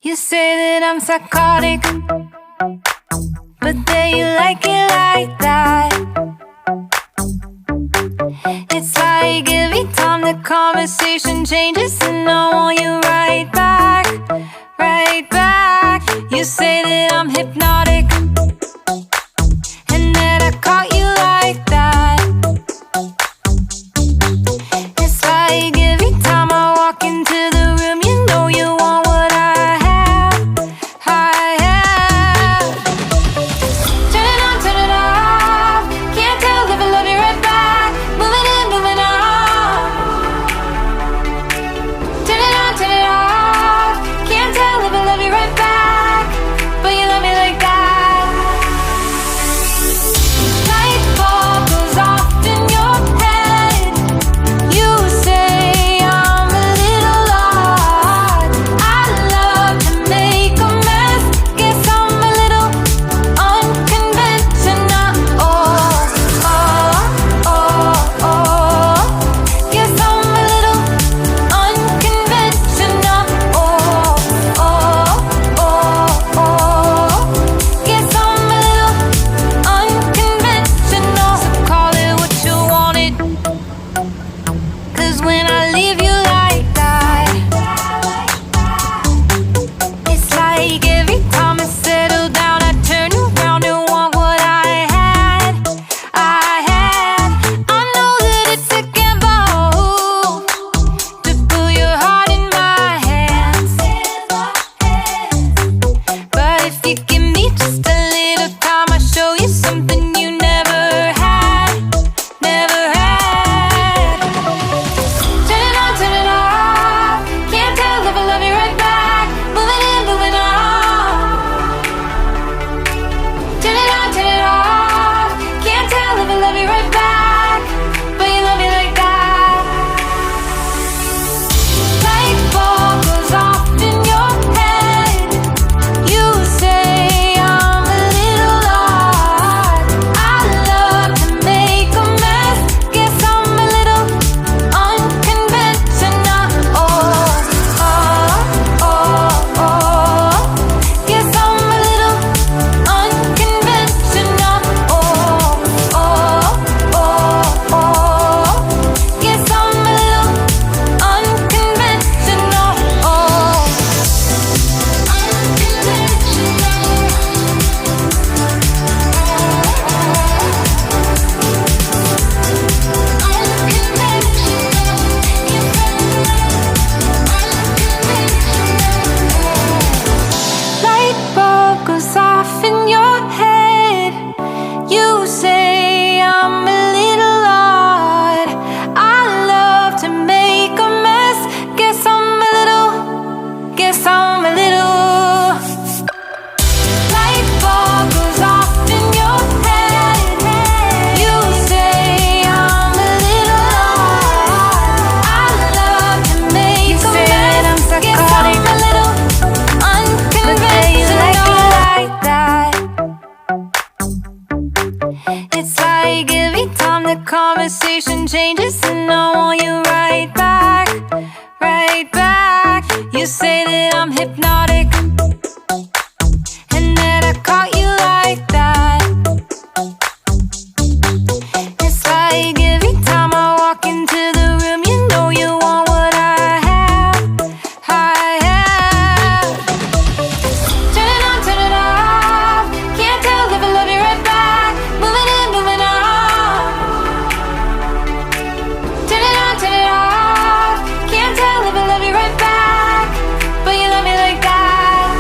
You say that I'm psychotic, but then you like it like that. It's like every time the conversation changes, and I want you right back, right back. You say that I'm hypnotic, and that I caught you like that. It's like every time I walk into the room, you know you want what I have, I have. Turn it on, turn it off. Can't tell if I love you right back. Moving in, moving on. Turn it on, turn it off. Can't tell if I love you right back, but you love me like that. Light bulb goes off in your head. You say I'm a little odd. I love to make a mess. Guess I'm a little unconventional. Oh, oh, oh, oh. Guess I'm a little unconventional. Oh, oh, oh, oh. Guess I'm a little unconventional. So call it what you wanted, 'cause when I leave you like that, it's like every time I settle down, I turn around and want what I had, I had. I know that it's a gamble to put your heart in my hands, but if you give me just a little time, I'll show you something you never had, never had. Turn it on, turn it off. Can't tell if I love you right back. Moving in, moving on. Turn it on, turn it off. Can't tell if I love you right back, but you love me like that. Light bulb goes off in your head. You say I'm a little odd. I love to make a mess. Guess I'm a little unconventional. Oh, oh, oh, oh. Guess I'm a little unconventional. Oh, oh, oh, oh. Guess I'm a little unconventional. Oh, light bulb goes off in your head. You say I'm a little odd. I love to make a mess. Guess I'm a little, guess I'm a little. Light bulb goes off in your head. You say I'm a little odd. I love to make a mess. Guess I'm a little unconventional. Like that. It's like every time the conversation changes, and I want you right back, right back. You say that I'm hypnotic, and that I caught you like that. It's like every time I walk into the room, you know you want what I have, I have. Turn it on, turn it off. Can't tell if I love you right back. Moving in, moving on. Turn it on, turn it off. Can't tell if I love you right back, but you love me like that.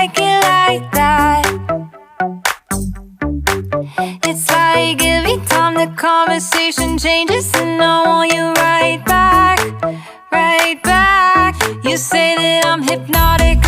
like it like that. It's like every time the conversation changes, and I want you right back, right back. You say that I'm hypnotic,